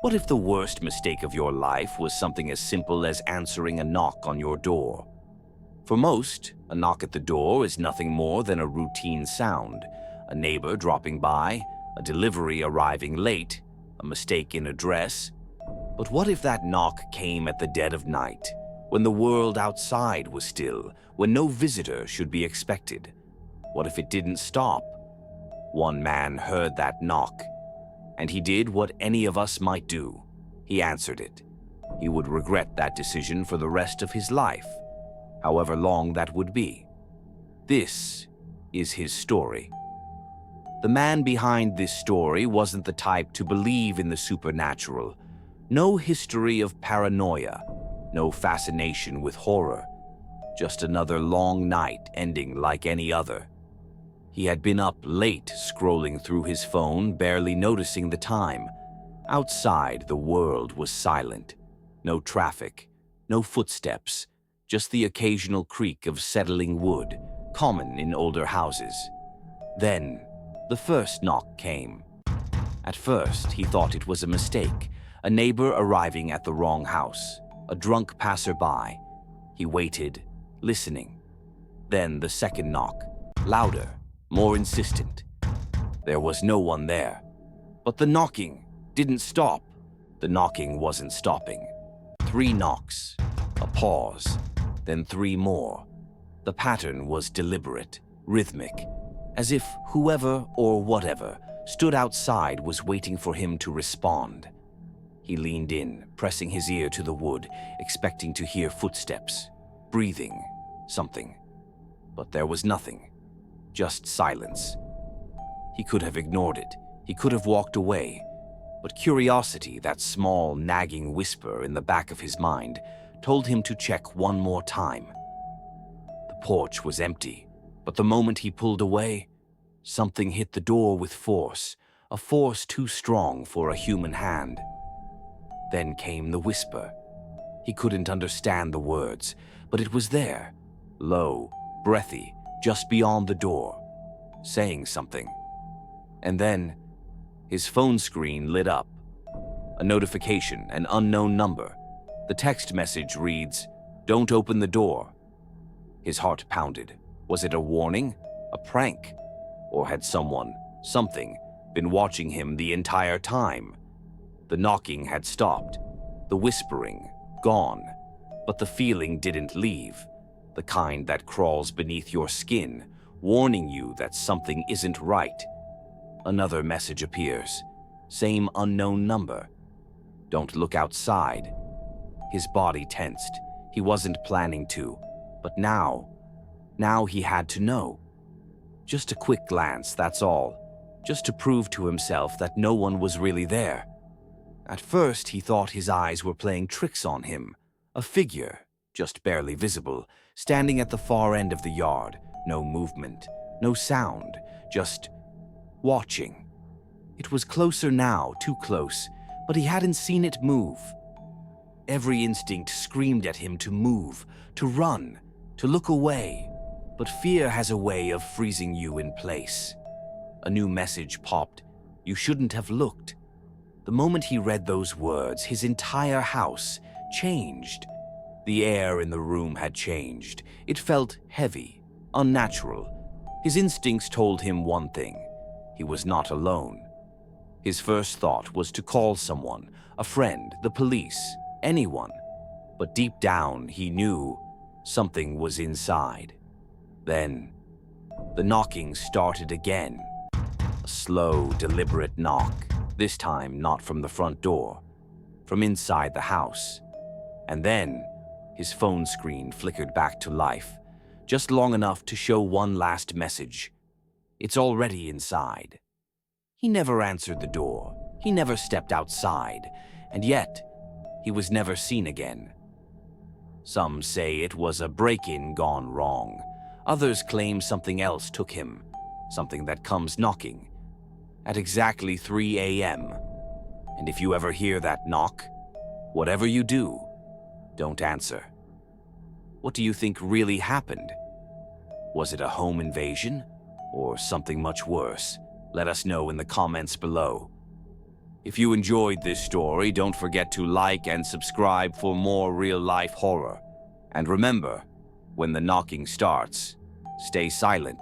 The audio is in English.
What if the worst mistake of your life was something as simple as answering a knock on your door? For most, a knock at the door is nothing more than a routine sound, a neighbor dropping by, a delivery arriving late, a mistake in address. But what if that knock came at the dead of night, when the world outside was still, when no visitor should be expected? What if it didn't stop? One man heard that knock, and he did what any of us might do. He answered it. He would regret that decision for the rest of his life, however long that would be. This is his story. The man behind this story wasn't the type to believe in the supernatural. No history of paranoia, no fascination with horror. Just another long night ending like any other. He had been up late scrolling through his phone, barely noticing the time. Outside, the world was silent. No traffic, no footsteps, just the occasional creak of settling wood, common in older houses. Then, the first knock came. At first, he thought it was a mistake, a neighbor arriving at the wrong house, a drunk passerby. He waited, listening. Then the second knock, louder, more insistent. There was no one there. But the knocking didn't stop. The knocking wasn't stopping. 3 knocks, a pause, then 3 more. The pattern was deliberate, rhythmic, as if whoever or whatever stood outside was waiting for him to respond. He leaned in, pressing his ear to the wood, expecting to hear footsteps, breathing, something. But there was nothing. Just silence. He could have ignored it. He could have walked away. But curiosity, that small, nagging whisper in the back of his mind, told him to check one more time. The porch was empty, but the moment he pulled away, something hit the door with force, a force too strong for a human hand. Then came the whisper. He couldn't understand the words, but it was there, low, breathy, just beyond the door, saying something. And then, his phone screen lit up. A notification, an unknown number. The text message reads, "Don't open the door." His heart pounded. Was it a warning? A prank? Or had someone, something, been watching him the entire time? The knocking had stopped. The whispering, gone. But the feeling didn't leave. The kind that crawls beneath your skin, warning you that something isn't right. Another message appears. Same unknown number. Don't look outside. His body tensed. He wasn't planning to. But now he had to know. Just a quick glance, that's all. Just to prove to himself that no one was really there. At first, he thought his eyes were playing tricks on him. A figure, just barely visible, standing at the far end of the yard. No movement, no sound, just watching. It was closer now, too close, but he hadn't seen it move. Every instinct screamed at him to move, to run, to look away. But fear has a way of freezing you in place. A new message popped. You shouldn't have looked. The moment he read those words, his entire house changed. The air in the room had changed. It felt heavy, unnatural. His instincts told him one thing. He was not alone. His first thought was to call someone, a friend, the police, anyone. But deep down, he knew something was inside. Then, the knocking started again. A slow, deliberate knock, this time not from the front door, from inside the house. And then, his phone screen flickered back to life, just long enough to show one last message. It's already inside. He never answered the door. He never stepped outside. And yet, he was never seen again. Some say it was a break-in gone wrong. Others claim something else took him, something that comes knocking at exactly 3 a.m. And if you ever hear that knock, whatever you do, don't answer. What do you think really happened? Was it a home invasion or something much worse? Let us know in the comments below. If you enjoyed this story, don't forget to like and subscribe for more real-life horror. And remember, when the knocking starts, stay silent